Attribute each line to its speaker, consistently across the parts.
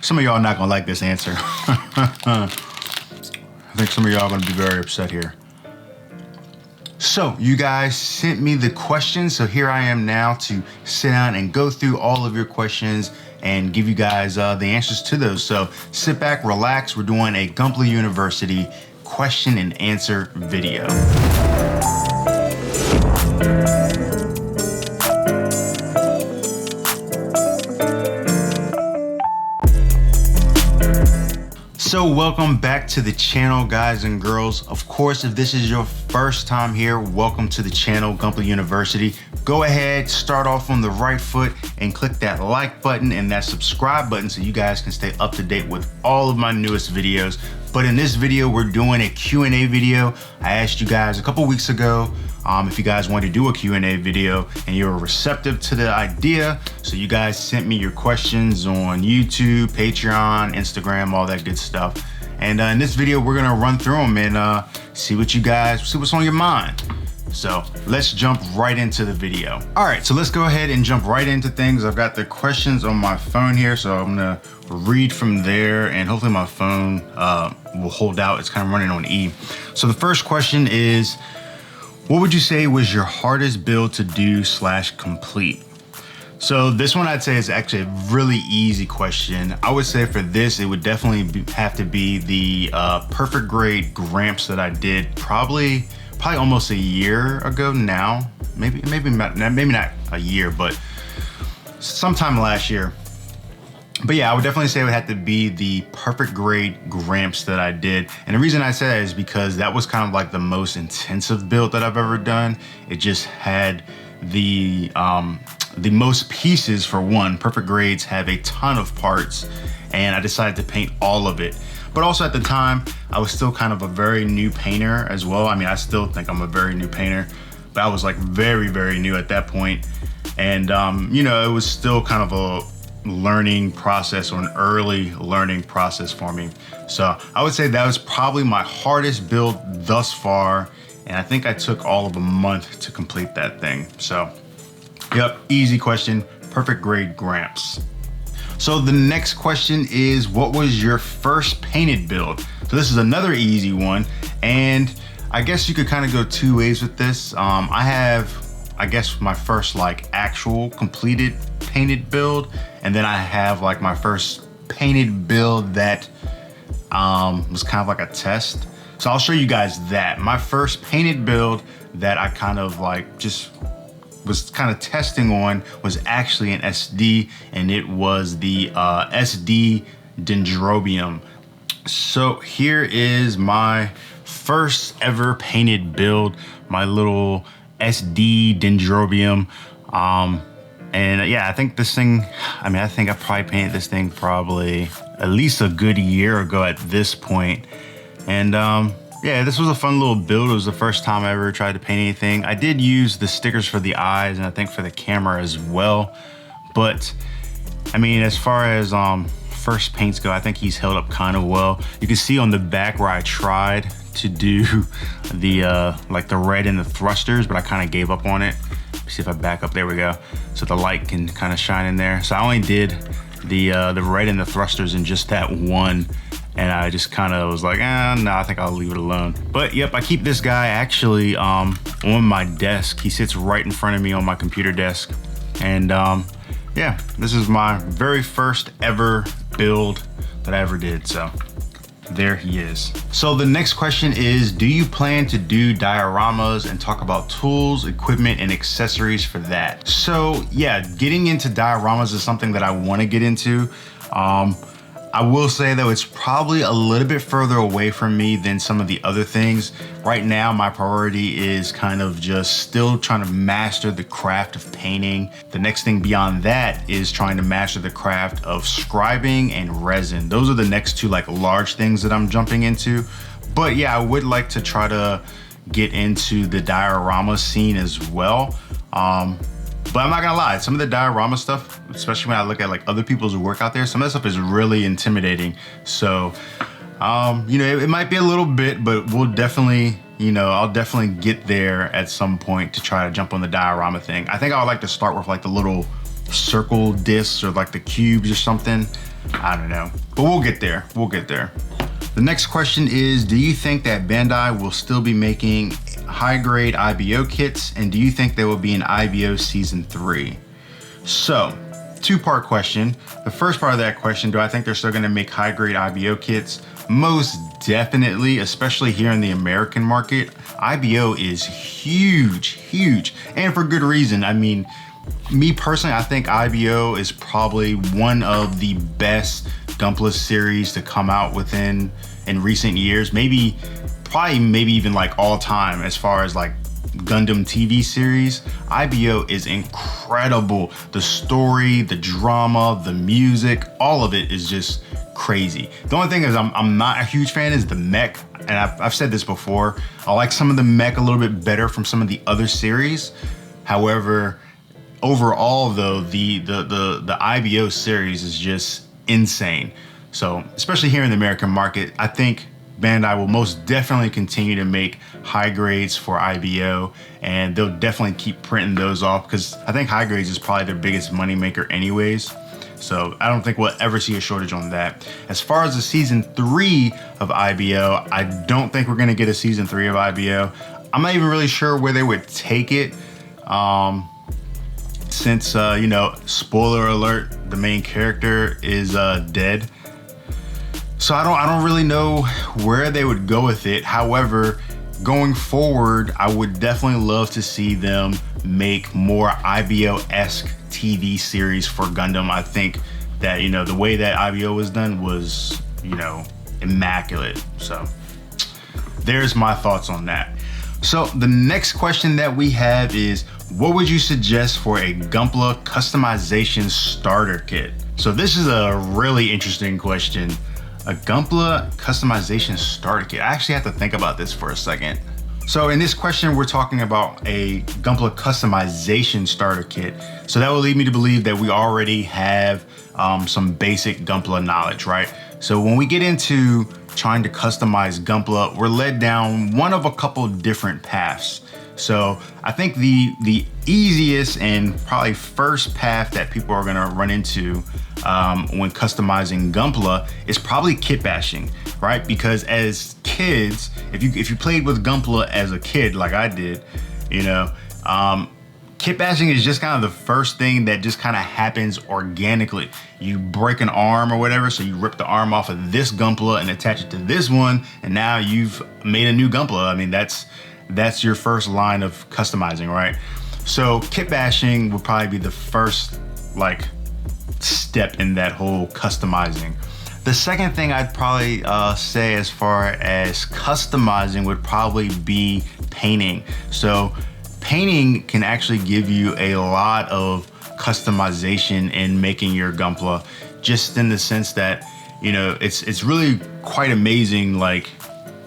Speaker 1: Some of y'all are not gonna like this answer. I think some of y'all are gonna be very upset here. So you guys sent me the questions, so here I am now to sit down and go through all of your questions and give you guys the answers to those. So sit back, relax. We're doing a Gunpla University question and answer video. So welcome back to the channel, guys and girls. Of course, if this is your first time here, welcome to the channel, Gunpla University. Go ahead, start off on the right foot and click that like button and that subscribe button so you guys can stay up to date with all of my newest videos. But in this video, we're doing a Q&A video. I asked you guys a couple weeks ago if you guys wanted to do a Q&A video, and you were receptive to the idea. So you guys sent me your questions on YouTube, Patreon, Instagram, all that good stuff. And in this video, we're gonna run through them and see what's on your mind. So let's jump right into the video. All right, so let's go ahead and jump right into things. I've got the questions on my phone here, so I'm gonna read from there, and hopefully my phone will hold out. It's kind of running on E. So the first question is, what would you say was your hardest build to do / complete? So this one I'd say is actually a really easy question. I would say for this, it would definitely have to be the perfect grade Gramps that I did probably almost a year ago now. Maybe not a year, but sometime last year. But yeah, I would definitely say it would have to be the perfect grade Gramps that I did. And the reason I say that is because that was kind of like the most intensive build that I've ever done. It just had the most pieces. For one, perfect grades have a ton of parts, and I decided to paint all of it. But also at the time, I was still kind of a very new painter as well. I mean, I still think I'm a very new painter, but I was like very, very new at that point. And you know, it was still kind of a learning process, or an early learning process for me. So I would say that was probably my hardest build thus far. And I think I took all of a month to complete that thing. So yep, easy question, perfect grade Gramps. So the next question is, what was your first painted build? So this is another easy one. And I guess you could kind of go two ways with this. I have, I guess, my first like actual completed painted build, and then I have like my first painted build that was kind of like a test. So I'll show you guys that. My first painted build that I kind of like just was kind of testing on was actually an SD, and it was the SD Dendrobium. So here is my first ever painted build, my little SD Dendrobium. And yeah, I think this thing, I think I probably painted this thing probably at least a good year ago at this point. And yeah, this was a fun little build. It was the first time I ever tried to paint anything. I did use the stickers for the eyes, and I think for the camera as well. But I mean, as far as first paints go, I think he's held up kind of well. You can see on the back where I tried to do the like the red and the thrusters, but I kind of gave up on it. See if I back up, there we go. So the light can kind of shine in there. So I only did the red and the thrusters in just that one. And I just kind of was like, no, I think I'll leave it alone. But yep, I keep this guy actually on my desk. He sits right in front of me on my computer desk. And yeah, this is my very first ever build that I ever did. So there he is. So the next question is, do you plan to do dioramas and talk about tools, equipment, and accessories for that? So yeah, getting into dioramas is something that I want to get into. I will say though, it's probably a little bit further away from me than some of the other things. Right now, my priority is kind of just still trying to master the craft of painting. The next thing beyond that is trying to master the craft of scribing and resin. Those are the next two like large things that I'm jumping into. But yeah, I would like to try to get into the diorama scene as well. But I'm not gonna lie, some of the diorama stuff, especially when I look at like other people's work out there, some of that stuff is really intimidating. So, you know, it might be a little bit, but we'll definitely, you know, I'll definitely get there at some point to try to jump on the diorama thing. I think I would like to start with like the little circle discs or like the cubes or something. I don't know, but we'll get there. We'll get there. The next question is, do you think that Bandai will still be making high-grade IBO kits, and do you think there will be an IBO season 3? So, two-part question. The first part of that question, do I think they're still gonna make high-grade IBO kits? Most definitely, especially here in the American market. IBO is huge, huge, and for good reason. I mean, me personally, I think IBO is probably one of the best Gunpla series to come out in recent years. Maybe even like all time as far as like Gundam TV series. IBO is incredible. The story, the drama, the music, all of it is just crazy. The only thing is I'm not a huge fan is the mech, and I've said this before. I like some of the mech a little bit better from some of the other series. However, overall though, the IBO series is just insane. So especially here in the American market, I think Bandai will most definitely continue to make high grades for IBO, and they'll definitely keep printing those off because I think high grades is probably their biggest moneymaker anyways. So I don't think we'll ever see a shortage on that. As far as the season 3 of IBO, I don't think we're gonna get a season 3 of IBO. I'm not even really sure where they would take it. Since, you know, spoiler alert, the main character is dead. So I don't really know where they would go with it. However, going forward, I would definitely love to see them make more IBO-esque TV series for Gundam. I think that, you know, the way that IBO was done was, you know, immaculate. So there's my thoughts on that. So the next question that we have is, what would you suggest for a Gunpla customization starter kit? So this is a really interesting question. A Gunpla customization starter kit. I actually have to think about this for a second. So in this question, we're talking about a Gunpla customization starter kit. So that will lead me to believe that we already have some basic Gunpla knowledge, right? So when we get into trying to customize Gunpla, we're led down one of a couple different paths. So I think the easiest and probably first path that people are gonna run into when customizing Gunpla is probably kit bashing, right? Because as kids, if you played with Gunpla as a kid, like I did, you know, kit bashing is just kind of the first thing that just kind of happens organically. You break an arm or whatever, so you rip the arm off of this Gunpla and attach it to this one, and now you've made a new Gunpla. I mean, that's your first line of customizing, right? So kit bashing would probably be the first like step in that whole customizing. The second thing I'd probably say as far as customizing would probably be painting. So painting can actually give you a lot of customization in making your Gunpla, just in the sense that, you know, it's really quite amazing, like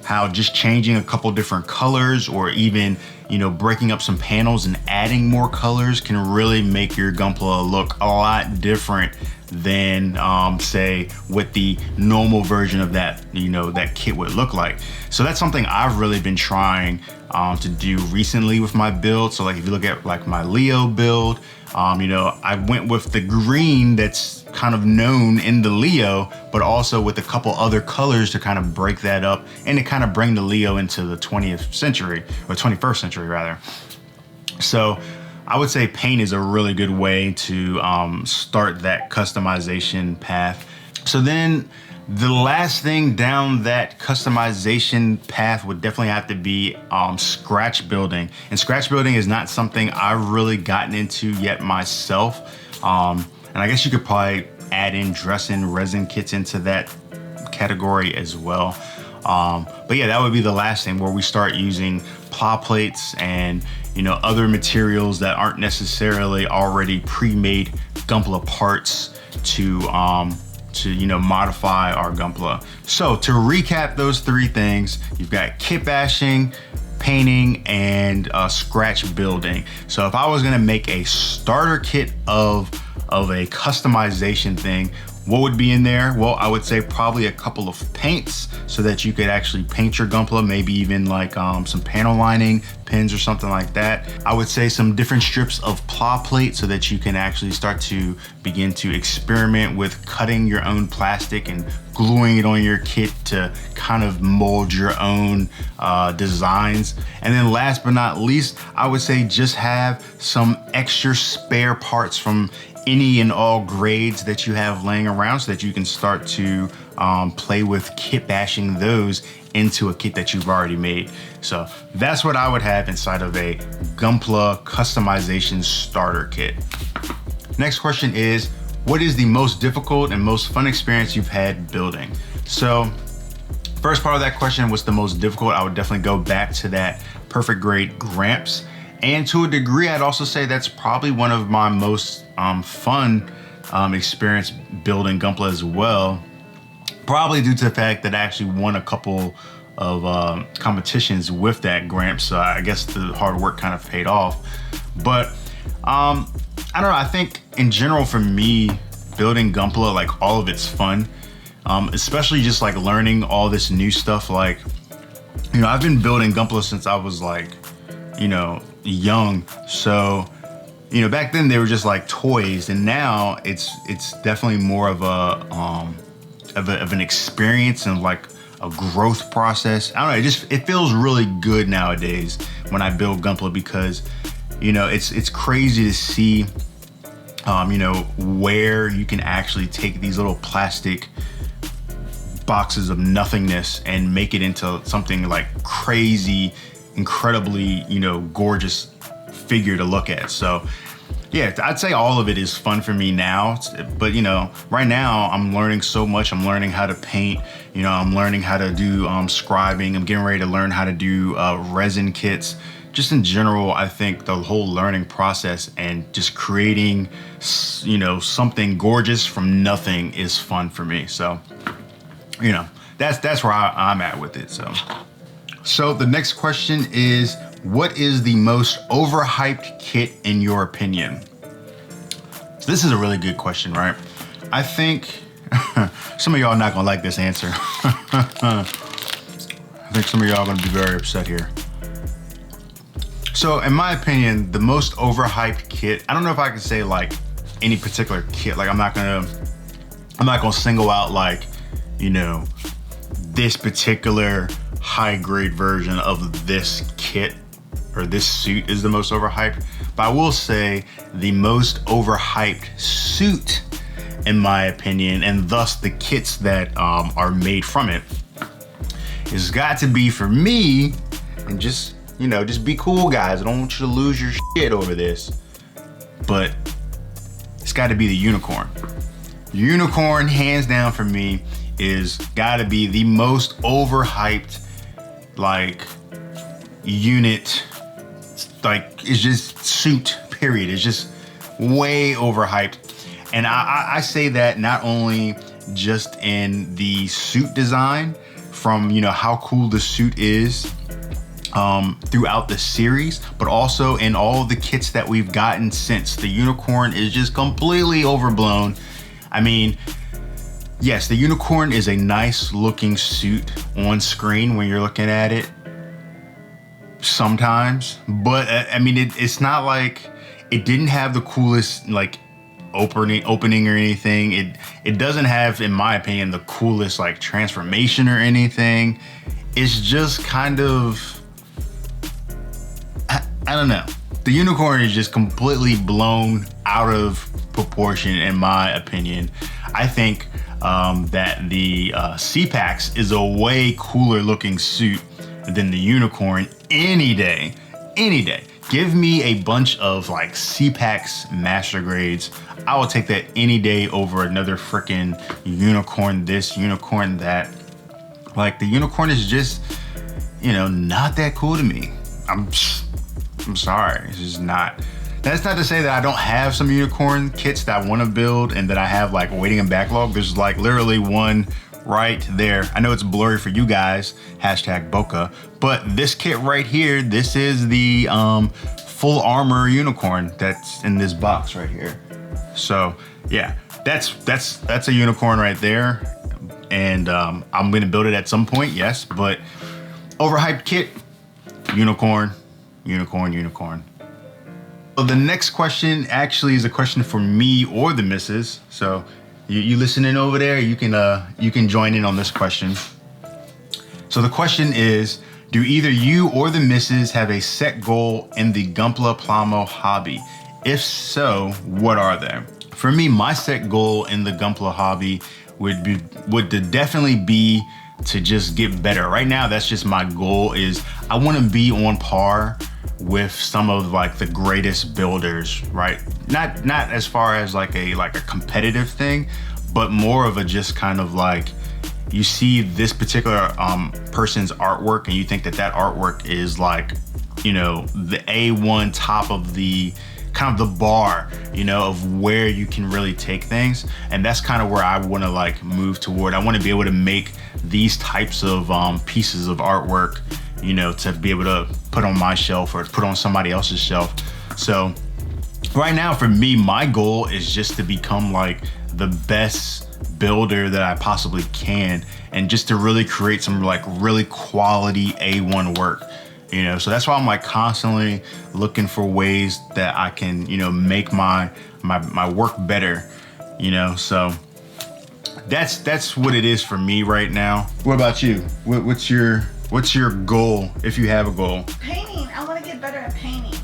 Speaker 1: how just changing a couple different colors or even, you know, breaking up some panels and adding more colors can really make your Gunpla look a lot different than say what the normal version of that, you know, that kit would look like. So that's something I've really been trying to do recently with my build. So like if you look at like my Leo build, you know, I went with the green that's kind of known in the Leo, but also with a couple other colors to kind of break that up and to kind of bring the Leo into the 20th century or 21st century rather. So I would say paint is a really good way to start that customization path. So then the last thing down that customization path would definitely have to be scratch building. And scratch building is not something I've really gotten into yet myself. And I guess you could probably add in dress-in resin kits into that category as well. But yeah, that would be the last thing where we start using plow plates and, you know, other materials that aren't necessarily already pre-made Gunpla parts to you know, modify our Gunpla. So to recap those three things, you've got kit bashing, painting, and scratch building. So if I was gonna make a starter kit of a customization thing, What would be in there? Well, I would say probably a couple of paints so that you could actually paint your Gunpla, maybe even like some panel lining, pins or something like that. I would say some different strips of ply plate so that you can actually start to begin to experiment with cutting your own plastic and gluing it on your kit to kind of mold your own designs. And then last but not least, I would say just have some extra spare parts from any and all grades that you have laying around so that you can start to play with kit bashing those into a kit that you've already made. So that's what I would have inside of a Gunpla customization starter kit. Next question is, what is the most difficult and most fun experience you've had building? So first part of that question, what's the most difficult? I would definitely go back to that perfect grade Gramps. And to a degree, I'd also say that's probably one of my most fun experience building Gunpla as well. Probably due to the fact that I actually won a couple of competitions with that Gramps. So I guess the hard work kind of paid off. But I don't know, I think in general for me, building Gunpla, like all of it's fun. Especially just like learning all this new stuff. Like, you know, I've been building Gunpla since I was like, you know, young. So, you know, back then they were just like toys, and now it's definitely more of an experience and like a growth process. I don't know, it feels really good nowadays when I build Gunpla because, you know, it's crazy to see you know, where you can actually take these little plastic boxes of nothingness and make it into something like crazy, incredibly, you know, gorgeous figure to look at. So yeah, I'd say all of it is fun for me now, but you know, right now I'm learning so much. I'm learning how to paint, you know, I'm learning how to do scribing. I'm getting ready to learn how to do resin kits. Just in general, I think the whole learning process and just creating, you know, something gorgeous from nothing is fun for me. So, you know, that's where I'm at with it. So the next question is, what is the most overhyped kit in your opinion? So this is a really good question, right? I think some of y'all are not gonna like this answer. I think some of y'all are gonna be very upset here. So in my opinion, the most overhyped kit, I don't know if I can say like any particular kit. Like I'm not gonna single out like, you know, this particular high grade version of this kit or this suit is the most overhyped. But I will say the most overhyped suit, in my opinion, and thus the kits that are made from it, has got to be for me, and just, you know, just be cool, guys. I don't want you to lose your shit over this, but it's got to be the unicorn. Unicorn, hands down for me, is got to be the most overhyped, like, unit. Like, it's just suit, period. It's just way overhyped. And I say that not only just in the suit design, from, you know, how cool the suit is throughout the series, but also in all the kits that we've gotten since. The unicorn is just completely overblown. I mean, yes, the unicorn is a nice looking suit on screen when you're looking at it sometimes, but I mean, it's not like it didn't have the coolest like opening or anything. It doesn't have, in my opinion, the coolest like transformation or anything. It's just kind of, I don't know. The unicorn is just completely blown out of proportion, in my opinion. I think that the C-Pax is a way cooler looking suit than the unicorn any day. Give me a bunch of like C-Pax master grades. I will take that any day over another freaking unicorn this, unicorn that. Like, the unicorn is just, you know, not that cool to me. I'm sorry, it's just not. That's not to say that I don't have some unicorn kits that I want to build and that I have like waiting in backlog. There's like literally one right there. I know it's blurry for you guys, hashtag Boca, but this kit right here, this is the full armor unicorn that's in this box right here. So yeah, that's a unicorn right there. And I'm gonna build it at some point, yes, but overhyped kit, unicorn, unicorn, unicorn. So the next question actually is a question for me or the missus. So you listening over there, you can join in on this question. So the question is, do either you or the missus have a set goal in the Gunpla Plamo hobby? If so, what are they? For me, my set goal in the Gunpla hobby would definitely be to just get better. Right now, that's just my goal. Is I want to be on par with some of like the greatest builders, right? Not as far as like a competitive thing, but more of a just kind of like, you see this particular person's artwork and you think that artwork is like, you know, the A1 top of the kind of the bar, you know, of where you can really take things. And that's kind of where I want to like move toward. I want to be able to make these types of pieces of artwork, you know, to be able to put on my shelf or put on somebody else's shelf. So right now for me, my goal is just to become like the best builder that I possibly can, and just to really create some like really quality A1 work, you know. So that's why I'm like constantly looking for ways that I can, you know, make my work better, you know. So that's what it is for me right now. What about you? What's your goal, if you have a goal?
Speaker 2: Painting. I want to get better at painting.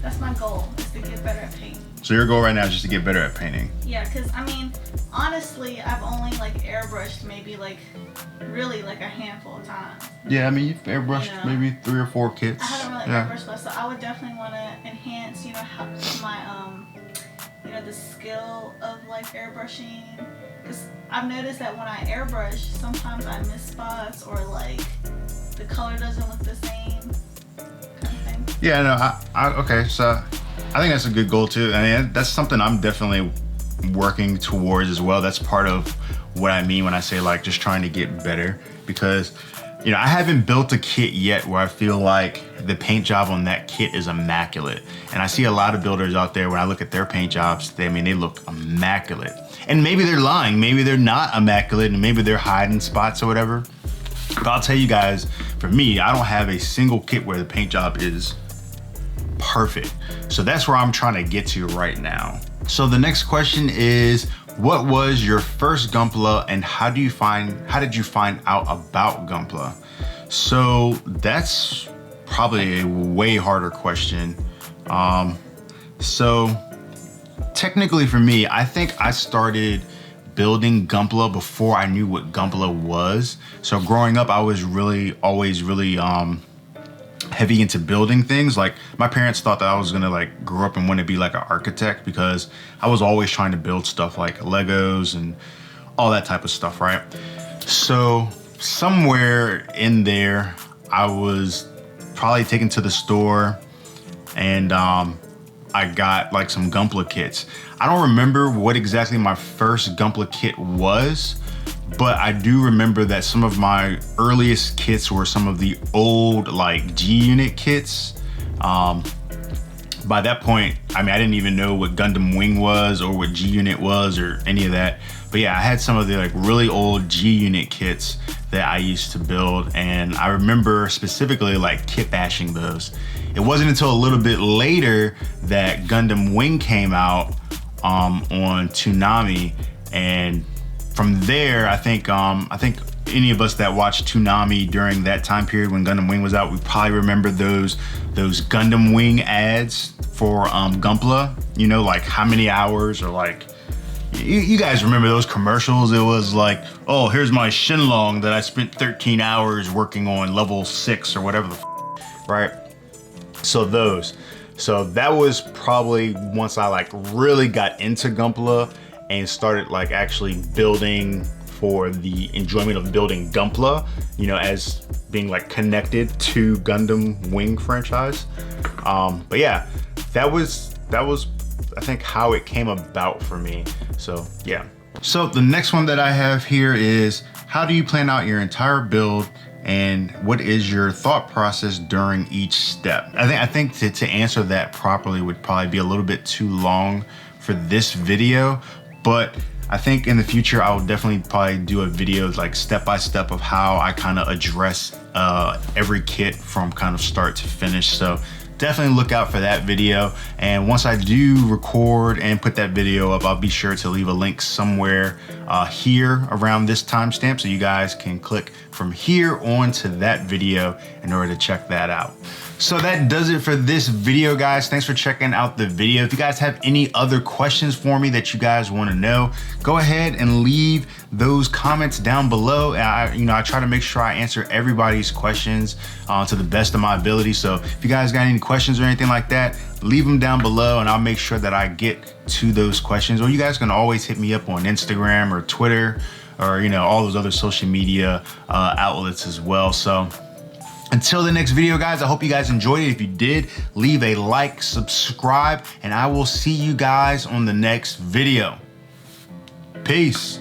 Speaker 2: That's my goal, is to get better at painting.
Speaker 1: So your goal right now is just to get better at painting?
Speaker 2: Yeah, because I mean, honestly, I've only like airbrushed maybe like really like a handful of times.
Speaker 1: Yeah, I mean, you've airbrushed maybe 3 or 4 kits.
Speaker 2: I haven't really airbrushed much, so I would definitely want to enhance, you know, my you know, the skill of like airbrushing. Because I've noticed that when I airbrush, sometimes I miss spots, or like the color doesn't look the same, kind of thing.
Speaker 1: Yeah, no, okay, so I think that's a good goal too. I mean, that's something I'm definitely working towards as well. That's part of what I mean when I say like just trying to get better, because, you know, I haven't built a kit yet where I feel like the paint job on that kit is immaculate. And I see a lot of builders out there, when I look at their paint jobs, they look immaculate. And maybe they're lying, maybe they're not immaculate, and maybe they're hiding spots or whatever. But I'll tell you guys, for me, I don't have a single kit where the paint job is perfect. So that's where I'm trying to get to right now. So the next question is, what was your first Gunpla, and how did you find out about Gunpla? So that's probably a way harder question. So technically for me, I think I started building Gunpla before I knew what Gunpla was. So growing up, I was always really heavy into building things. Like, my parents thought that I was gonna like grow up and want to be like an architect, because I was always trying to build stuff like Legos and all that type of stuff, right? So somewhere in there, I was probably taken to the store, and I got like some Gunpla kits. I don't remember what exactly my first Gunpla kit was, but I do remember that some of my earliest kits were some of the old like G-Unit kits. By that point, I mean, I didn't even know what Gundam Wing was or what G-Unit was or any of that. But yeah, I had some of the like really old G-Unit kits that I used to build, and I remember specifically like kit bashing those. It wasn't until a little bit later that Gundam Wing came out on Toonami, and from there, I think any of us that watched Toonami during that time period when Gundam Wing was out, we probably remember those Gundam Wing ads for Gunpla. You know, like how many hours, or like, you guys remember those commercials? It was like, oh, here's my Shenlong that I spent 13 hours working on level 6 or whatever right? So that was probably once I like really got into Gunpla and started like actually building for the enjoyment of building Gunpla, you know, as being like connected to Gundam Wing franchise. But yeah, that was I think how it came about for me. So yeah. So the next one that I have here is, how do you plan out your entire build, and what is your thought process during each step? I think to answer that properly would probably be a little bit too long for this video, But I think in the future, I will definitely probably do a video like step by step of how I kind of address every kit from kind of start to finish. So definitely look out for that video. And once I do record and put that video up, I'll be sure to leave a link somewhere here around this timestamp so you guys can click from here on to that video in order to check that out. So that does it for this video, guys. Thanks for checking out the video. If you guys have any other questions for me that you guys want to know, go ahead and leave those comments down below. I try to make sure I answer everybody's questions to the best of my ability. So if you guys got any questions or anything like that, leave them down below and I'll make sure that I get to those questions. Or you guys can always hit me up on Instagram or Twitter or all those other social media outlets as well. So until the next video, guys, I hope you guys enjoyed it. If you did, leave a like, subscribe, and I will see you guys on the next video. Peace.